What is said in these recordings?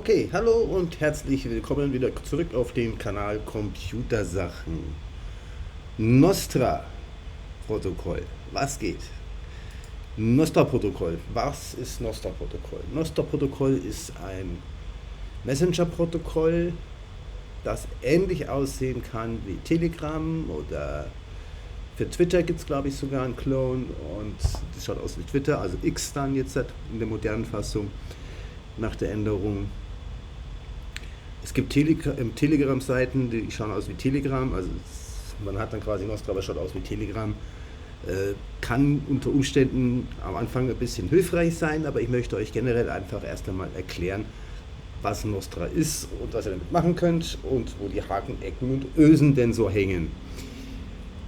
Okay, hallo und herzlich willkommen wieder zurück auf dem Kanal Computersachen. Nostra-Protokoll, was geht? Nostra-Protokoll, was ist Nostra-Protokoll? Nostra-Protokoll ist ein Messenger-Protokoll, das ähnlich aussehen kann wie Telegram oder für Twitter gibt es, glaube ich, sogar einen Clone und das schaut aus wie Twitter, also X dann jetzt in der modernen Fassung nach der Änderung. Es gibt Telegram-Seiten, die schauen aus wie Telegram, also man hat dann quasi Nostra, aber schaut aus wie Telegram. Kann unter Umständen am Anfang ein bisschen hilfreich sein, aber ich möchte euch generell einfach erst einmal erklären, was Nostra ist und was ihr damit machen könnt und wo die Haken, Ecken und Ösen denn so hängen.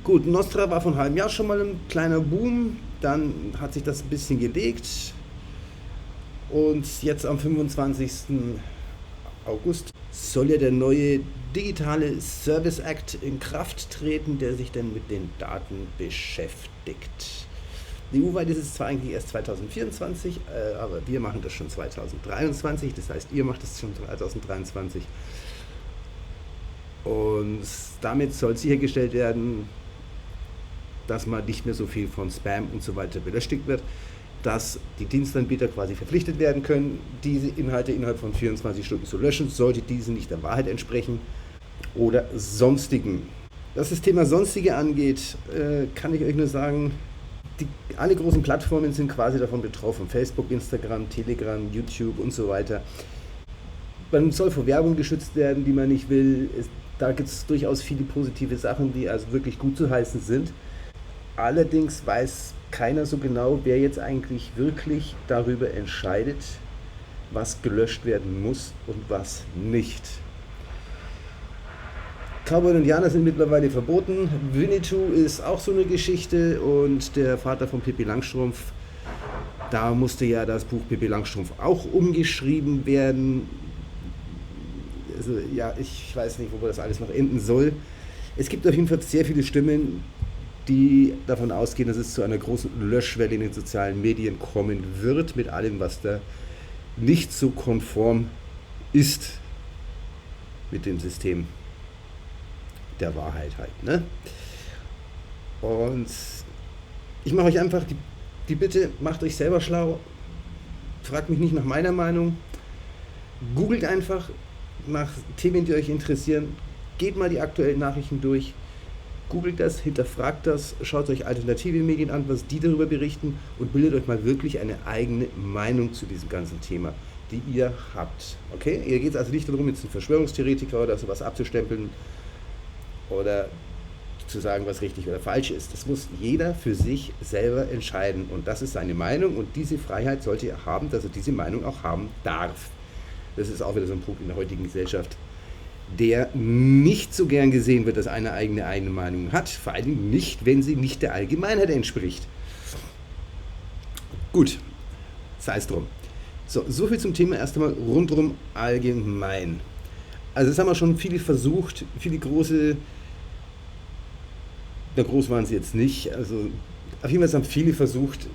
Gut, Nostra war vor einem halben Jahr schon mal ein kleiner Boom, dann hat sich das ein bisschen gelegt und jetzt am 25. August soll ja der neue digitale Service Act in Kraft treten, der sich dann mit den Daten beschäftigt. EU-weit ist es zwar eigentlich erst 2024, aber wir machen das schon 2023, das heißt, ihr macht es schon 2023. Und damit soll sichergestellt werden, dass man nicht mehr so viel von Spam und so weiter belästigt wird, dass die Dienstanbieter quasi verpflichtet werden können, diese Inhalte innerhalb von 24 Stunden zu löschen, sollte diese nicht der Wahrheit entsprechen oder sonstigen. Was das Thema Sonstige angeht, kann ich euch nur sagen, alle großen Plattformen sind quasi davon betroffen. Facebook, Instagram, Telegram, YouTube und so weiter. Man soll vor Werbung geschützt werden, die man nicht will. Da gibt es durchaus viele positive Sachen, die also wirklich gut zu heißen sind. Allerdings weiß keiner so genau, wer jetzt eigentlich wirklich darüber entscheidet, was gelöscht werden muss und was nicht. Cowboy und Indianer sind mittlerweile verboten. Winnetou ist auch so eine Geschichte und der Vater von Pippi Langstrumpf, da musste ja das Buch Pippi Langstrumpf auch umgeschrieben werden. Also ja, ich weiß nicht, wo das alles noch enden soll. Es gibt auf jeden Fall sehr viele Stimmen, die davon ausgehen, dass es zu einer großen Löschwelle in den sozialen Medien kommen wird, mit allem, was da nicht so konform ist mit dem System der Wahrheit halt. Ne? Und ich mache euch einfach die Bitte, macht euch selber schlau, fragt mich nicht nach meiner Meinung, googelt einfach nach Themen, die euch interessieren, geht mal die aktuellen Nachrichten durch, googelt das, hinterfragt das, schaut euch alternative Medien an, was die darüber berichten und bildet euch mal wirklich eine eigene Meinung zu diesem ganzen Thema, die ihr habt. Okay? Hier geht es also nicht darum, jetzt einen Verschwörungstheoretiker oder sowas abzustempeln oder zu sagen, was richtig oder falsch ist. Das muss jeder für sich selber entscheiden und das ist seine Meinung und diese Freiheit sollte er haben, dass er diese Meinung auch haben darf. Das ist auch wieder so ein Punkt in der heutigen Gesellschaft, der nicht so gern gesehen wird, dass eine eigene Meinung hat, vor allem nicht, wenn sie nicht der Allgemeinheit entspricht. Gut, sei es drum. So viel zum Thema erst einmal rundherum allgemein. Also das haben wir schon viele versucht, viele groß waren sie jetzt nicht, also auf jeden Fall haben viele versucht,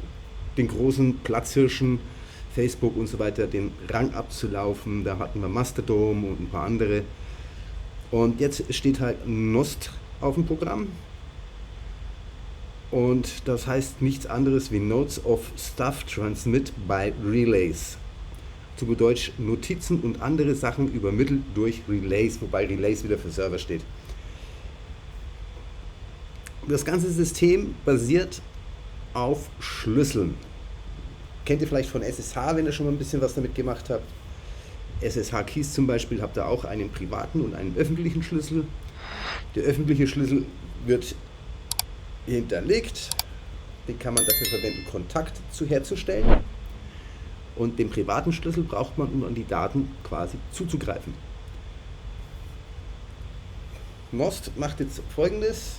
den großen Platzhirschen, Facebook und so weiter, den Rang abzulaufen. Da hatten wir Mastodon und ein paar andere. Und jetzt steht halt Nost auf dem Programm und das heißt nichts anderes wie Notes of Stuff Transmit by Relays. Zu gut Deutsch Notizen und andere Sachen übermittelt durch Relays, wobei Relays wieder für Server steht. Das ganze System basiert auf Schlüsseln. Kennt ihr vielleicht von SSH, wenn ihr schon mal ein bisschen was damit gemacht habt. SSH-Keys zum Beispiel habt ihr auch einen privaten und einen öffentlichen Schlüssel. Der öffentliche Schlüssel wird hinterlegt, den kann man dafür verwenden, Kontakt herzustellen. Und den privaten Schlüssel braucht man, um an die Daten quasi zuzugreifen. Nost macht jetzt Folgendes.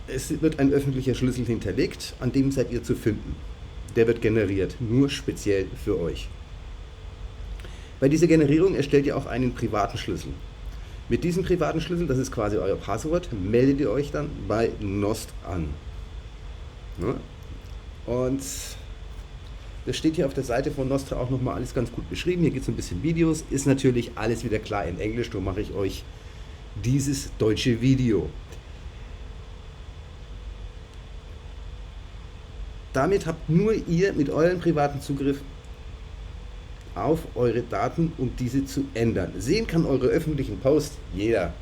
Es wird ein öffentlicher Schlüssel hinterlegt, an dem seid ihr zu finden. Der wird generiert, nur speziell für euch. Bei dieser Generierung erstellt ihr auch einen privaten Schlüssel. Mit diesem privaten Schlüssel, das ist quasi euer Passwort, meldet ihr euch dann bei Nost an. Ja? Und Das steht hier auf der Seite von Nostra auch nochmal alles ganz gut beschrieben. Hier gibt es ein bisschen Videos. Ist natürlich alles wieder klar in Englisch. Darum mache ich euch dieses deutsche Video. Damit habt nur ihr mit eurem privaten Zugriff auf eure Daten, um diese zu ändern. Sehen kann eure öffentlichen Posts jeder.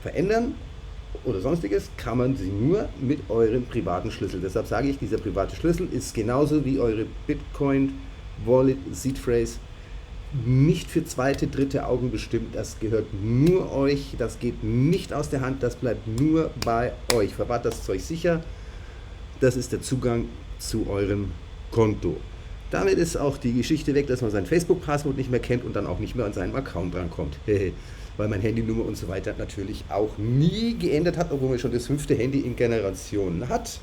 Verändern oder sonstiges kann man sie nur mit eurem privaten Schlüssel. Deshalb sage ich, dieser private Schlüssel ist genauso wie eure Bitcoin Wallet Seed Phrase nicht für zweite, dritte Augen bestimmt. Das gehört nur euch. Das geht nicht aus der Hand. Das bleibt nur bei euch. Verwahrt das Zeug sicher. Das ist der Zugang zu eurem Konto. Damit ist auch die Geschichte weg, dass man sein Facebook-Passwort nicht mehr kennt und dann auch nicht mehr an seinen Account drankommt. Weil man Handynummer und so weiter natürlich auch nie geändert hat, obwohl man schon das 5. Handy in Generationen hat.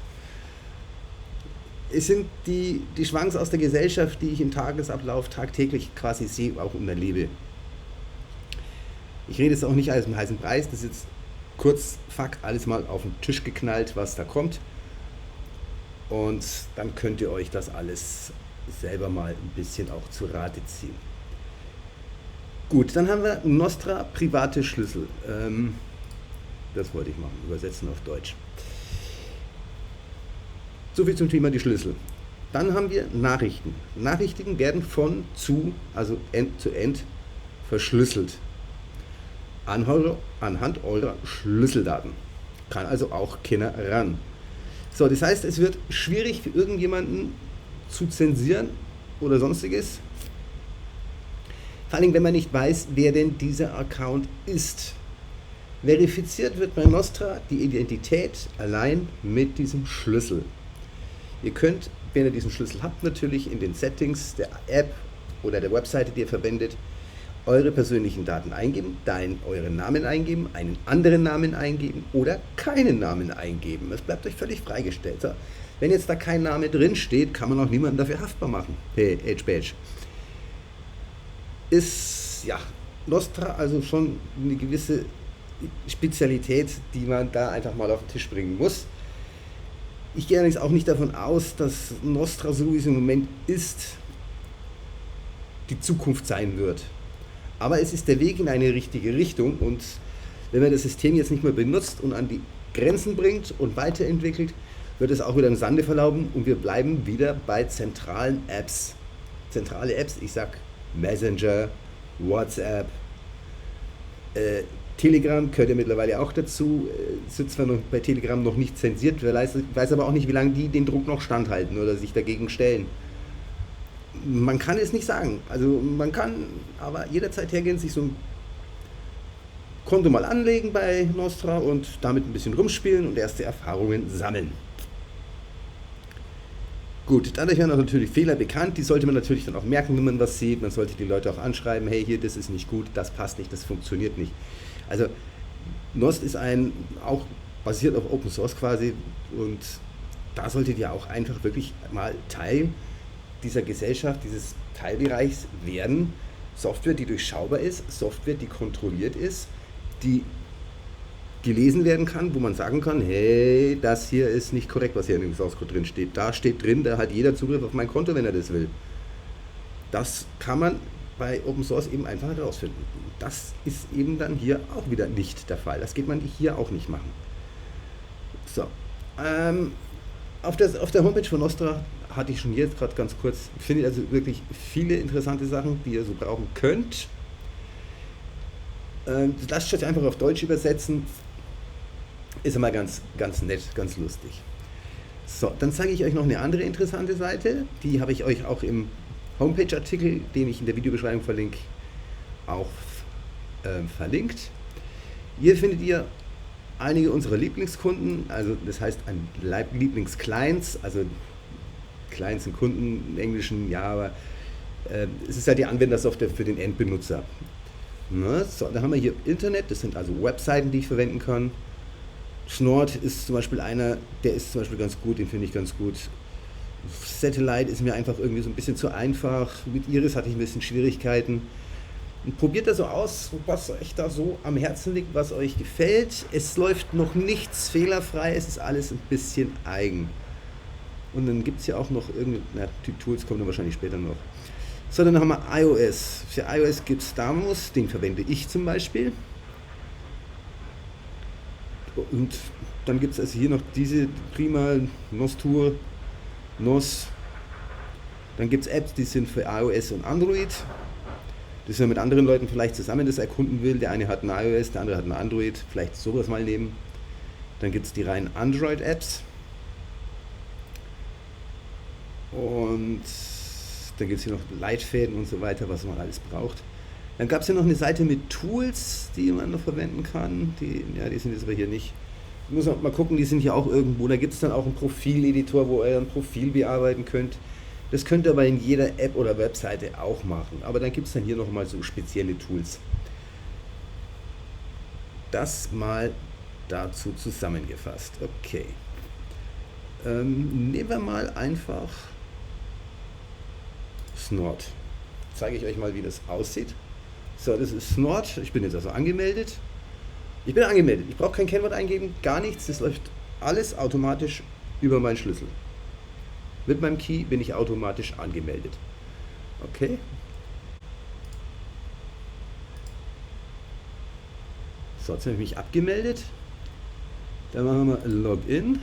Es sind die Schwanks aus der Gesellschaft, die ich im Tagesablauf tagtäglich quasi sehe, auch und erlebe. Ich rede jetzt auch nicht alles im heißen Preis, das ist jetzt kurz, Fakt, alles mal auf den Tisch geknallt, was da kommt. Und dann könnt ihr euch das alles selber mal ein bisschen auch zu Rate ziehen. Gut, dann haben wir Nostra private Schlüssel. Das wollte ich machen, übersetzen auf Deutsch. So viel zum Thema die Schlüssel. Dann haben wir Nachrichten. Nachrichten werden von zu, also end-to-end verschlüsselt. Anhand eurer Schlüsseldaten. Kann also auch keiner ran. So, das heißt, es wird schwierig für irgendjemanden zu zensieren oder sonstiges. Vor allem, wenn man nicht weiß, wer denn dieser Account ist. Verifiziert wird bei Nostra die Identität allein mit diesem Schlüssel. Ihr könnt, wenn ihr diesen Schlüssel habt, natürlich in den Settings der App oder der Webseite, die ihr verwendet, eure persönlichen Daten eingeben, euren Namen eingeben, einen anderen Namen eingeben oder keinen Namen eingeben. Das bleibt euch völlig freigestellt. So, wenn jetzt da kein Name drin steht, kann man auch niemanden dafür haftbar machen. Hey, Edge-Badge. Ist, ja, Nostra also schon eine gewisse Spezialität, die man da einfach mal auf den Tisch bringen muss. Ich gehe allerdings auch nicht davon aus, dass Nostra, so wie es im Moment ist, die Zukunft sein wird. Aber es ist der Weg in eine richtige Richtung und wenn man das System jetzt nicht mehr benutzt und an die Grenzen bringt und weiterentwickelt, wird es auch wieder im Sande verlaufen und wir bleiben wieder bei zentralen Apps. Zentrale Apps, ich sag Messenger, WhatsApp, Telegram gehört ja mittlerweile auch dazu, sind zwar noch bei Telegram noch nicht zensiert, weiß aber auch nicht, wie lange die den Druck noch standhalten oder sich dagegen stellen. Man kann es nicht sagen, also man kann aber jederzeit hergehen, sich so ein Konto mal anlegen bei Nostra und damit ein bisschen rumspielen und erste Erfahrungen sammeln. Gut, dadurch werden auch natürlich Fehler bekannt, die sollte man natürlich dann auch merken, wenn man was sieht. Man sollte die Leute auch anschreiben, hey, hier, das ist nicht gut, das passt nicht, das funktioniert nicht. Also Nost ist auch basiert auf Open Source quasi und da solltet ihr auch einfach wirklich mal Teil dieser Gesellschaft, dieses Teilbereichs werden. Software, die durchschaubar ist, Software, die kontrolliert ist, die gelesen werden kann, wo man sagen kann, hey, das hier ist nicht korrekt, was hier in dem Source Code drin steht. Da steht drin, da hat jeder Zugriff auf mein Konto, wenn er das will. Das kann man bei Open Source eben einfach herausfinden. Das ist eben dann hier auch wieder nicht der Fall. Das geht man hier auch nicht machen. So, auf der Homepage von Nostra hatte ich schon jetzt gerade ganz kurz, findet also wirklich viele interessante Sachen, die ihr so brauchen könnt. Lasst euch einfach auf Deutsch übersetzen. Ist immer ganz nett, ganz lustig. So, dann zeige ich euch noch eine andere interessante Seite. Die habe ich euch auch im Homepage-Artikel, den ich in der Videobeschreibung verlinke, auch verlinkt. Hier findet ihr einige unserer Lieblingskunden, also das heißt Lieblingsclients, also Clients sind Kunden im Englischen, ja, aber es ist halt die Anwendersoftware für den Endbenutzer. Na, so, da haben wir hier Internet, das sind also Webseiten, die ich verwenden kann. Snort ist zum Beispiel einer, der ist zum Beispiel ganz gut, den finde ich ganz gut. Satellite ist mir einfach irgendwie so ein bisschen zu einfach. Mit Iris hatte ich ein bisschen Schwierigkeiten. Und probiert das so aus, was euch da so am Herzen liegt, was euch gefällt. Es läuft noch nichts fehlerfrei, es ist alles ein bisschen eigen. Und dann gibt es ja auch noch irgendeine Typ Tools, kommt dann wahrscheinlich später noch. So, dann haben wir iOS. Für iOS gibt es Stamos, den verwende ich zum Beispiel. Und dann gibt es also hier noch diese prima Nostur, Nos. Dann gibt es Apps, die sind für iOS und Android. Das man mit anderen Leuten vielleicht zusammen das erkunden will. Der eine hat ein iOS, der andere hat ein Android. Vielleicht sowas mal nehmen. Dann gibt es die reinen Android-Apps. Und dann gibt es hier noch Leitfäden und so weiter, was man alles braucht. Dann gab es hier noch eine Seite mit Tools, die man noch verwenden kann. Die sind jetzt aber hier nicht. Ich muss mal gucken, die sind hier auch irgendwo. Da gibt es dann auch einen Profileditor, wo ihr ein Profil bearbeiten könnt. Das könnt ihr aber in jeder App oder Webseite auch machen. Aber dann gibt es dann hier nochmal so spezielle Tools. Das mal dazu zusammengefasst. Okay. Nehmen wir mal einfach Snort. Zeige ich euch mal, wie das aussieht. So, das ist Snort. Ich bin jetzt also angemeldet. Ich bin angemeldet. Ich brauche kein Kennwort eingeben, gar nichts. Das läuft alles automatisch über meinen Schlüssel. Mit meinem Key bin ich automatisch angemeldet. Okay. So, jetzt habe ich mich abgemeldet. Dann machen wir Login.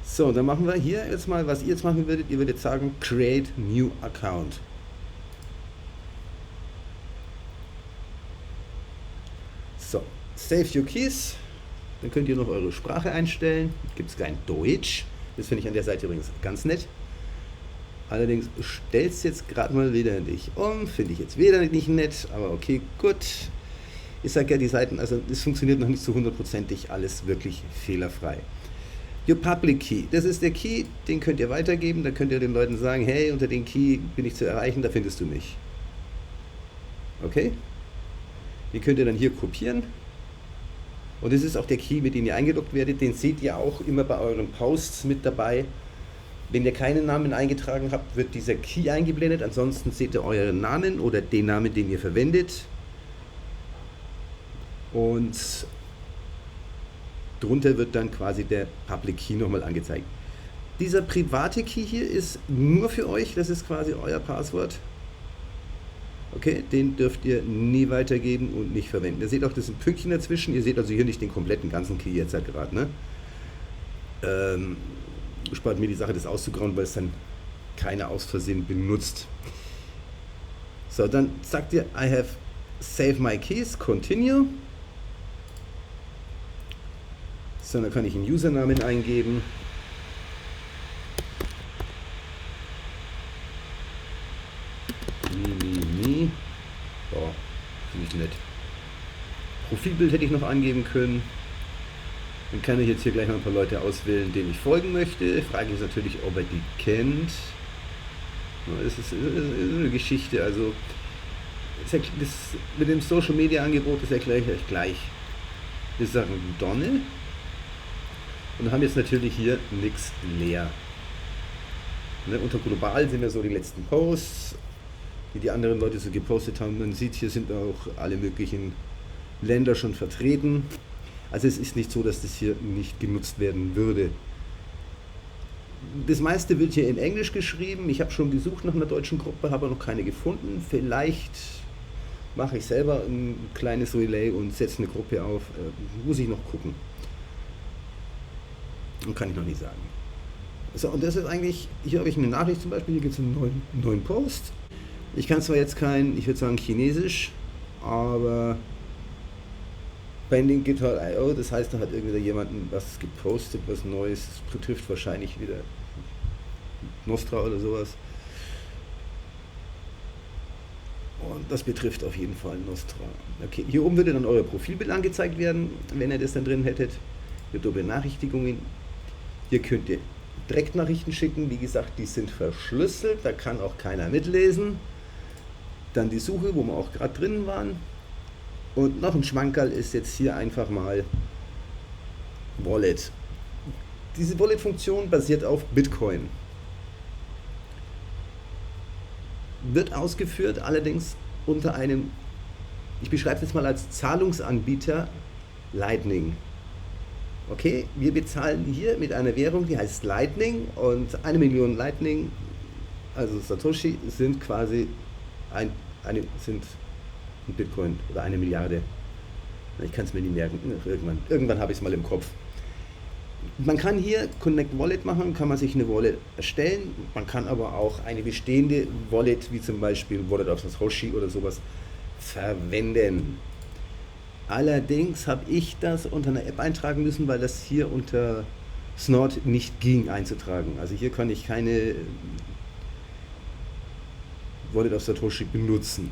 So, dann machen wir hier jetzt mal, was ihr jetzt machen würdet. Ihr würdet sagen, Create New Account. So, Save Your Keys. Dann könnt ihr noch eure Sprache einstellen. Gibt es kein Deutsch. Das finde ich an der Seite übrigens ganz nett. Allerdings stellt es jetzt gerade mal wieder nicht um. Finde ich jetzt wieder nicht nett. Aber okay, gut. Ich sage ja, die Seiten, also es funktioniert noch nicht zu 100%ig alles wirklich fehlerfrei. Your Public Key, das ist der Key, den könnt ihr weitergeben, da könnt ihr den Leuten sagen, hey, unter den Key bin ich zu erreichen, da findest du mich. Okay? Den könnt ihr dann hier kopieren. Und das ist auch der Key, mit dem ihr eingeloggt werdet, den seht ihr auch immer bei euren Posts mit dabei. Wenn ihr keinen Namen eingetragen habt, wird dieser Key eingeblendet, ansonsten seht ihr euren Namen oder den Namen, den ihr verwendet. Und drunter wird dann quasi der Public Key nochmal angezeigt. Dieser private Key hier ist nur für euch, das ist quasi euer Passwort. Okay, den dürft ihr nie weitergeben und nicht verwenden. Ihr seht auch, das ist ein Pünktchen dazwischen, ihr seht also hier nicht den kompletten ganzen Key jetzt halt gerade. Ne? Spart mir die Sache, das auszugrauen, weil es dann keiner aus Versehen benutzt. So, dann sagt ihr, I have saved my keys, continue. So, dann kann ich einen Usernamen eingeben. Oh, finde ich nett. Profilbild hätte ich noch angeben können. Dann kann ich jetzt hier gleich noch ein paar Leute auswählen, denen ich folgen möchte. Frage ist natürlich, ob er die kennt. Das ist eine Geschichte. Also das mit dem Social Media Angebot, das erkläre ich euch gleich. Wir sagen Donne. Und haben jetzt natürlich hier nichts leer. Ne, unter global sind ja so die letzten Posts, die anderen Leute so gepostet haben. Man sieht, hier sind auch alle möglichen Länder schon vertreten. Also es ist nicht so, dass das hier nicht genutzt werden würde. Das meiste wird hier in Englisch geschrieben. Ich habe schon gesucht nach einer deutschen Gruppe, habe noch keine gefunden. Vielleicht mache ich selber ein kleines Relay und setze eine Gruppe auf. Muss ich noch gucken. Und kann ich noch nicht sagen. So, und das ist eigentlich, hier habe ich eine Nachricht zum Beispiel, hier gibt es einen neuen Post. Ich kann zwar jetzt kein, ich würde sagen Chinesisch, aber Pending GitHub.io, das heißt, da hat irgendwie jemanden was gepostet, was Neues, das betrifft wahrscheinlich wieder Nostra oder sowas. Und das betrifft auf jeden Fall Nostra. Okay, hier oben würde dann euer Profilbild angezeigt werden, wenn ihr das dann drin hättet. Hier habt ihr Benachrichtigungen. Hier könnt ihr Direktnachrichten schicken, wie gesagt, die sind verschlüsselt, da kann auch keiner mitlesen. Dann die Suche, wo wir auch gerade drin waren. Und noch ein Schmankerl ist jetzt hier einfach mal Wallet. Diese Wallet-Funktion basiert auf Bitcoin. Wird ausgeführt allerdings unter einem, ich beschreibe es jetzt mal als Zahlungsanbieter Lightning. Okay, wir bezahlen hier mit einer Währung, die heißt Lightning, und 1 Million Lightning, also Satoshi, sind quasi sind ein Bitcoin oder 1 Milliarde. Ich kann es mir nicht merken, irgendwann habe ich es mal im Kopf. Man kann hier Connect Wallet machen, kann man sich eine Wallet erstellen. Man kann aber auch eine bestehende Wallet, wie zum Beispiel Wallet of Satoshi oder sowas, verwenden. Allerdings habe ich das unter einer App eintragen müssen, weil das hier unter Snort nicht ging einzutragen. Also hier kann ich keine Wallet of Satoshi benutzen.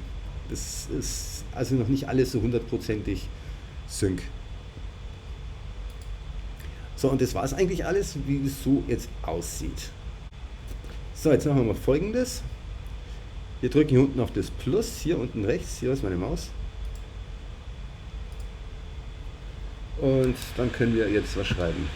Das ist also noch nicht alles so hundertprozentig sync. So, und das war es eigentlich alles, wie es so jetzt aussieht. So, jetzt machen wir mal Folgendes. Wir drücken hier unten auf das Plus, hier unten rechts, hier ist meine Maus. Und dann können wir jetzt was schreiben.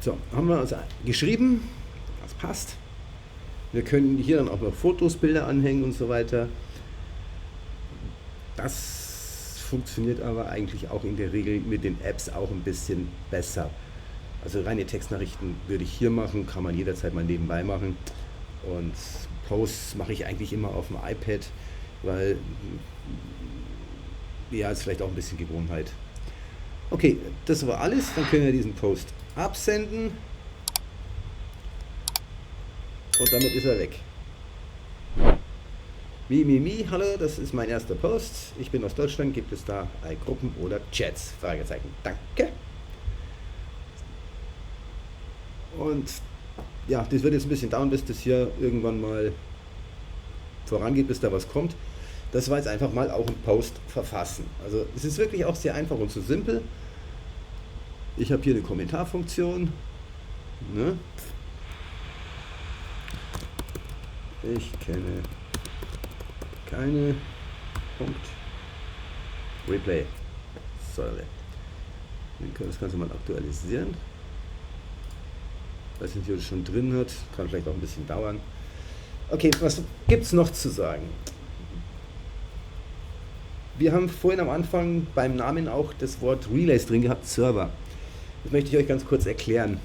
So, haben wir also geschrieben, das passt. Wir können hier dann auch noch Fotos, Bilder anhängen und so weiter. Das funktioniert aber eigentlich auch in der Regel mit den Apps auch ein bisschen besser. Also reine Textnachrichten würde ich hier machen, kann man jederzeit mal nebenbei machen. Und Posts mache ich eigentlich immer auf dem iPad, weil ja, ist vielleicht auch ein bisschen Gewohnheit. Okay, das war alles. Dann können wir diesen Post absenden. Und damit ist er weg. Hallo, das ist mein erster Post. Ich bin aus Deutschland. Gibt es da Gruppen oder Chats? Fragezeichen. Danke. Und ja, das wird jetzt ein bisschen dauern, bis das hier irgendwann mal vorangeht, bis da was kommt. Das war jetzt einfach mal auch ein Post verfassen. Also es ist wirklich auch sehr einfach und so simpel. Ich habe hier eine Kommentarfunktion. Ne? Ich kenne keine Punkt. Replay. So, wir können das Ganze mal aktualisieren. Ich weiß nicht, ob das schon drin hat. Kann vielleicht auch ein bisschen dauern. Okay, was gibt es noch zu sagen? Wir haben vorhin am Anfang beim Namen auch das Wort Relays drin gehabt, Server. Das möchte ich euch ganz kurz erklären.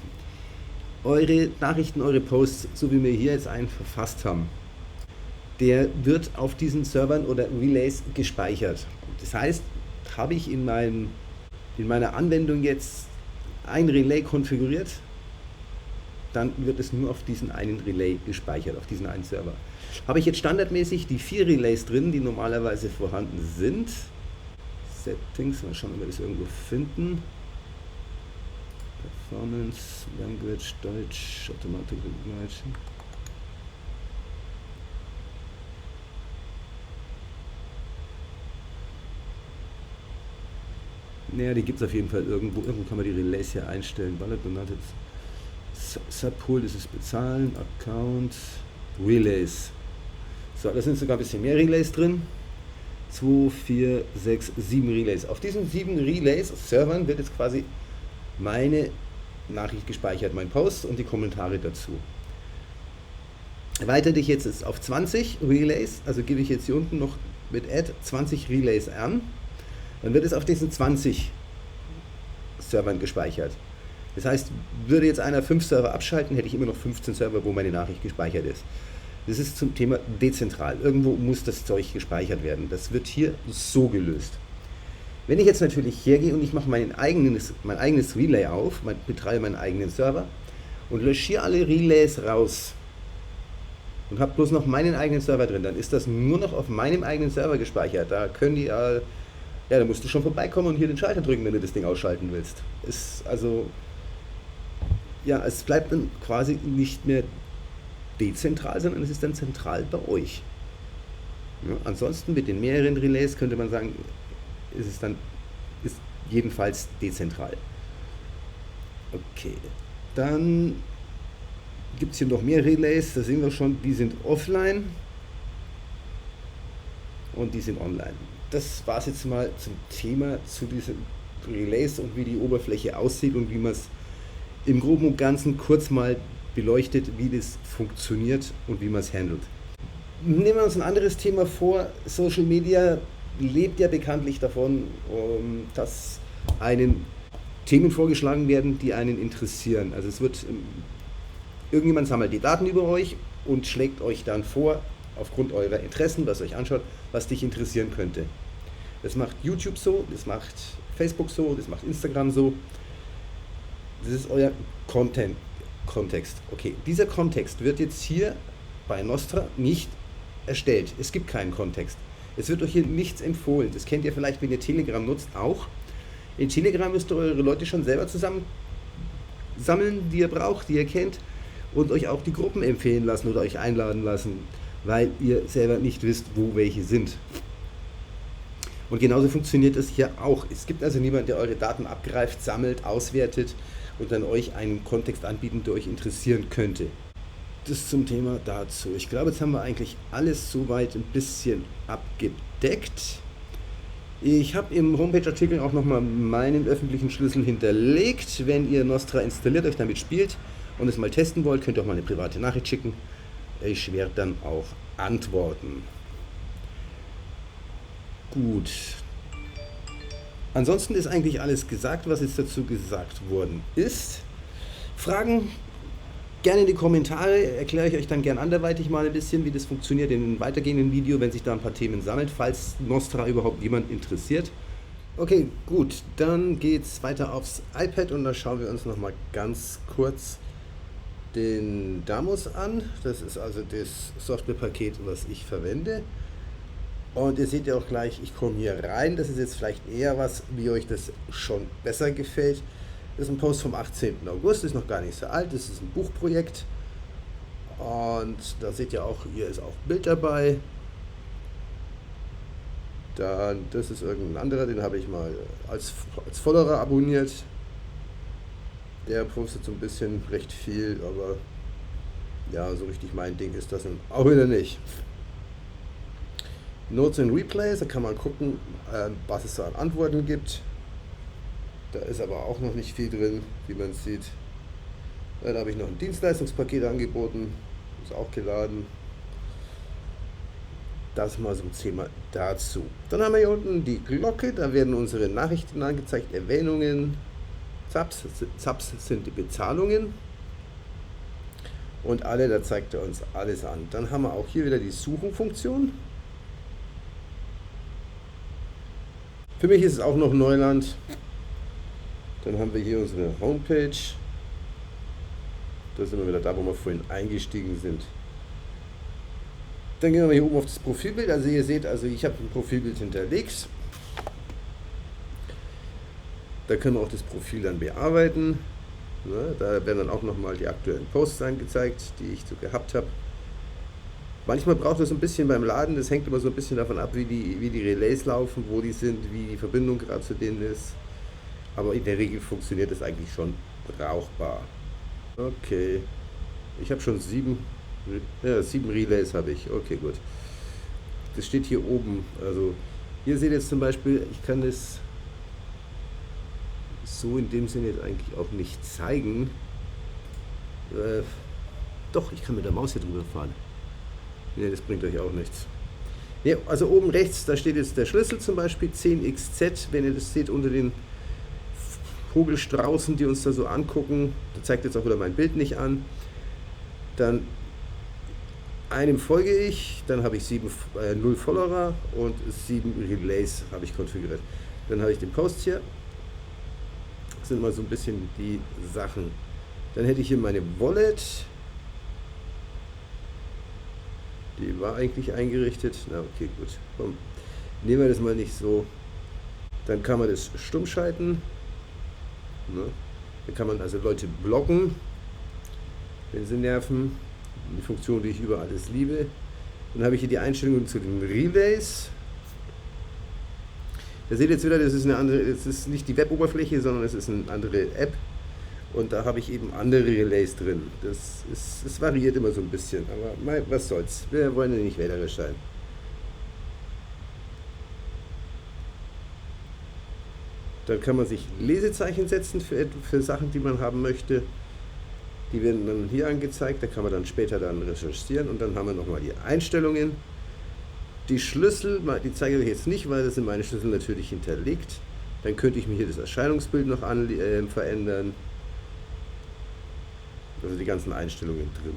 Eure Nachrichten, eure Posts, so wie wir hier jetzt einen verfasst haben, der wird auf diesen Servern oder Relays gespeichert. Das heißt, habe ich in meiner Anwendung jetzt ein Relay konfiguriert, dann wird es nur auf diesen einen Relay gespeichert, auf diesen einen Server. Habe ich jetzt standardmäßig die 4 Relays drin, die normalerweise vorhanden sind. Settings, mal schauen, ob wir das irgendwo finden. Performance, Language, Deutsch, Automatic Recognition. Naja, die gibt es auf jeden Fall irgendwo. Irgendwo kann man die Relays hier einstellen. Ballot Donated. Subpool, das ist Bezahlen, Account, Relays. So, da sind sogar ein bisschen mehr Relays drin. 2, 4, 6, 7 Relays. Auf diesen 7 Relays, Servern, wird jetzt quasi meine Nachricht gespeichert, mein Post und die Kommentare dazu. Erweitere ich jetzt auf 20 Relays, also gebe ich jetzt hier unten noch mit Add 20 Relays an, dann wird es auf diesen 20 Servern gespeichert. Das heißt, würde jetzt einer 5 Server abschalten, hätte ich immer noch 15 Server, wo meine Nachricht gespeichert ist. Das ist zum Thema dezentral. Irgendwo muss das Zeug gespeichert werden. Das wird hier so gelöst. Wenn ich jetzt natürlich hergehe und ich mache mein eigenes Relay auf, betreibe meinen eigenen Server und lösche hier alle Relays raus und habe bloß noch meinen eigenen Server drin, dann ist das nur noch auf meinem eigenen Server gespeichert. Da können die, ja, da musst du schon vorbeikommen und hier den Schalter drücken, wenn du das Ding ausschalten willst. Ist also, ja, es bleibt dann quasi nicht mehr dezentral, sondern es ist dann zentral bei euch. Ja, ansonsten mit den mehreren Relays könnte man sagen, jedenfalls dezentral. Okay, dann gibt es hier noch mehr Relays, da sehen wir schon, die sind offline und die sind online. Das war es jetzt mal zum Thema zu diesen Relays und wie die Oberfläche aussieht und wie man es im Groben und Ganzen kurz mal beleuchtet, wie das funktioniert und wie man es handelt. Nehmen wir uns ein anderes Thema vor. Social Media lebt ja bekanntlich davon, dass einen Themen vorgeschlagen werden, die einen interessieren. Also es wird, irgendjemand sammelt die Daten über euch und schlägt euch dann vor, aufgrund eurer Interessen, was euch anschaut, was dich interessieren könnte. Das macht YouTube so, das macht Facebook so, das macht Instagram so. Das ist euer Kontext. Okay, dieser Kontext wird jetzt hier bei Nostra nicht erstellt. Es gibt keinen Kontext. Es wird euch hier nichts empfohlen. Das kennt ihr vielleicht, wenn ihr Telegram nutzt, auch. In Telegram müsst ihr eure Leute schon selber zusammen sammeln, die ihr braucht, die ihr kennt, und euch auch die Gruppen empfehlen lassen oder euch einladen lassen, weil ihr selber nicht wisst, wo welche sind. Und genauso funktioniert es hier auch. Es gibt also niemanden, der eure Daten abgreift, sammelt, auswertet und dann euch einen Kontext anbieten, der euch interessieren könnte. Das zum Thema dazu. Ich glaube, jetzt haben wir eigentlich alles soweit ein bisschen abgedeckt. Ich habe im Homepage-Artikel auch nochmal meinen öffentlichen Schlüssel hinterlegt. Wenn ihr Nostra installiert, euch damit spielt und es mal testen wollt, könnt ihr auch mal eine private Nachricht schicken. Ich werde dann auch antworten. Gut. Ansonsten ist eigentlich alles gesagt, was jetzt dazu gesagt worden ist. Fragen gerne in die Kommentare, erkläre ich euch dann gern anderweitig mal ein bisschen, wie das funktioniert in einem weitergehenden Video, wenn sich da ein paar Themen sammelt, falls Nostra überhaupt jemand interessiert. Okay, gut, dann geht's weiter aufs iPad und da schauen wir uns nochmal ganz kurz den Damos an. Das ist also das Softwarepaket, was ich verwende. Und ihr seht ja auch gleich, ich komme hier rein. Das ist jetzt vielleicht eher was, wie euch das schon besser gefällt. Das ist ein Post vom 18. August, ist noch gar nicht so alt. Das ist ein Buchprojekt. Und da seht ihr auch, hier ist auch Bild dabei. Dann, das ist irgendein anderer, den habe ich mal als Follower abonniert. Der postet so ein bisschen recht viel, aber ja, so richtig mein Ding ist das auch wieder nicht. Notes and Replays, da kann man gucken, was es so an Antworten gibt. Da ist aber auch noch nicht viel drin, wie man sieht. Dann habe ich noch ein Dienstleistungspaket angeboten, ist auch geladen. Das mal so ein Thema dazu. Dann haben wir hier unten die Glocke, da werden unsere Nachrichten angezeigt, Erwähnungen. Zaps sind die Bezahlungen. Und alle, da zeigt er uns alles an. Dann haben wir auch hier wieder die Suchen-Funktion. Für mich ist es auch noch Neuland. Dann haben wir hier unsere Homepage. Da sind wir wieder da, wo wir vorhin eingestiegen sind. Dann gehen wir hier oben auf das Profilbild. Also ihr seht, also ich habe ein Profilbild hinterlegt. Da können wir auch das Profil dann bearbeiten. Da werden dann auch nochmal die aktuellen Posts angezeigt, die ich so gehabt habe. Manchmal braucht es ein bisschen beim Laden, das hängt immer so ein bisschen davon ab, wie die Relays laufen, wo die sind, wie die Verbindung gerade zu denen ist. Aber in der Regel funktioniert das eigentlich schon brauchbar. Okay, ich habe schon 7 Relays habe ich. Okay, gut. Das steht hier oben. Also hier seht ihr jetzt zum Beispiel, ich kann das so in dem Sinne jetzt eigentlich auch nicht zeigen. Doch, ich kann mit der Maus hier drüber fahren. Ne, das bringt euch auch nichts. Ja, also oben rechts, da steht jetzt der Schlüssel zum Beispiel 10XZ. Wenn ihr das seht unter den Vogelstraußen, die uns da so angucken, da zeigt jetzt auch wieder mein Bild nicht an. Dann einem folge ich, dann habe ich 0 Follower und 7 Relays habe ich konfiguriert. Dann habe ich den Post hier. Das sind mal so ein bisschen die Sachen. Dann hätte ich hier meine Wallet. Die war eigentlich eingerichtet. Na okay, gut. Komm. Nehmen wir das mal nicht so. Dann kann man das stumm schalten. Ne? Dann kann man also Leute blocken, wenn sie nerven. Die Funktion, die ich über alles liebe. Dann habe ich hier die Einstellungen zu den Relays. Ihr seht jetzt wieder, das ist eine andere, es ist nicht die Web-Oberfläche, sondern es ist eine andere App. Und da habe ich eben andere Relays drin. Es variiert immer so ein bisschen, aber was soll's. Wir wollen ja nicht wählerisch sein. Dann kann man sich Lesezeichen setzen für Sachen, die man haben möchte. Die werden dann hier angezeigt, da kann man dann später dann recherchieren und dann haben wir nochmal die Einstellungen. Die Schlüssel, die zeige ich euch jetzt nicht, weil das sind meine Schlüssel natürlich hinterlegt. Dann könnte ich mir hier das Erscheinungsbild noch verändern. Also die ganzen Einstellungen drin.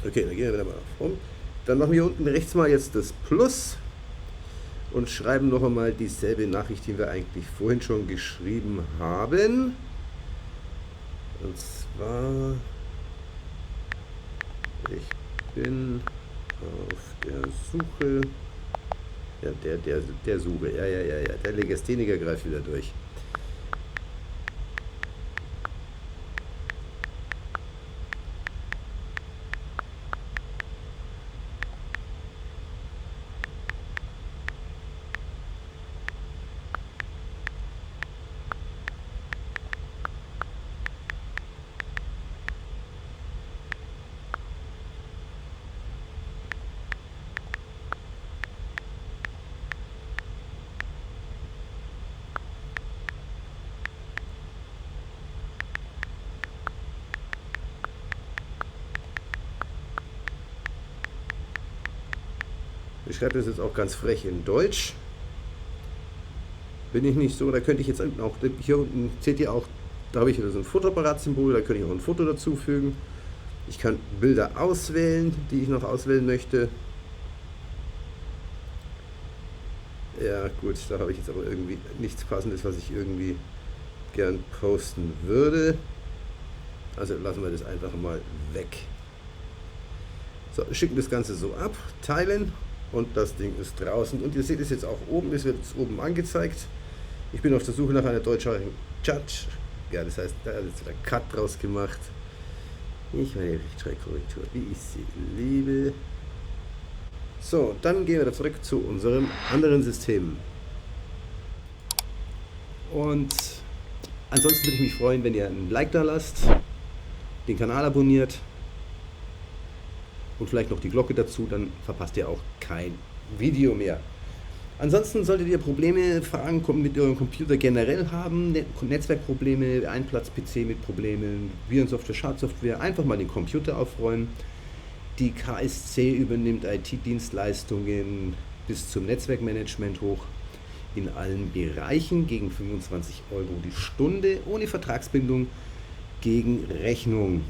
Okay, dann gehen wir wieder mal nach vorn. Dann machen wir hier unten rechts mal jetzt das Plus und schreiben noch einmal dieselbe Nachricht, die wir eigentlich vorhin schon geschrieben haben. Und zwar, ich bin auf der Suche, ja, der Suche, ja, der Legastheniker greift wieder durch. Ich schreibe das jetzt auch ganz frech in Deutsch. Bin ich nicht so, da könnte ich jetzt auch, hier unten seht ihr auch, da habe ich wieder so ein Fotoapparat-Symbol, da könnte ich auch ein Foto dazu fügen. Ich kann Bilder auswählen, die ich noch auswählen möchte. Ja gut, da habe ich jetzt aber irgendwie nichts Passendes, was ich irgendwie gern posten würde. Also lassen wir das einfach mal weg. So, schicken das Ganze so ab, teilen. Und das Ding ist draußen. Und ihr seht es jetzt auch oben, es wird oben angezeigt. Ich bin auf der Suche nach einer deutschsprachigen Chat. Ja, das heißt, da ist jetzt ein Cut draus gemacht. Ich meine Rechtschreibkorrektur, wie ich sie liebe. So, dann gehen wir da zurück zu unserem anderen System. Und ansonsten würde ich mich freuen, wenn ihr ein Like da lasst, den Kanal abonniert. Und vielleicht noch die Glocke dazu, dann verpasst ihr auch kein Video mehr. Ansonsten solltet ihr Probleme, Fragen mit eurem Computer generell haben, Netzwerkprobleme, Einplatz-PC mit Problemen, Virensoftware, Schadsoftware, einfach mal den Computer aufräumen. Die KSC übernimmt IT-Dienstleistungen bis zum Netzwerkmanagement hoch in allen Bereichen gegen 25 € die Stunde, ohne Vertragsbindung, gegen Rechnung.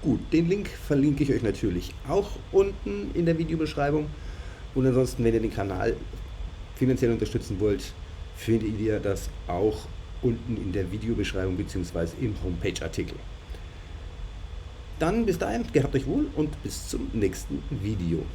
Gut, den Link verlinke ich euch natürlich auch unten in der Videobeschreibung. Und ansonsten, wenn ihr den Kanal finanziell unterstützen wollt, findet ihr das auch unten in der Videobeschreibung bzw. im Homepage-Artikel. Dann bis dahin, gehabt euch wohl und bis zum nächsten Video.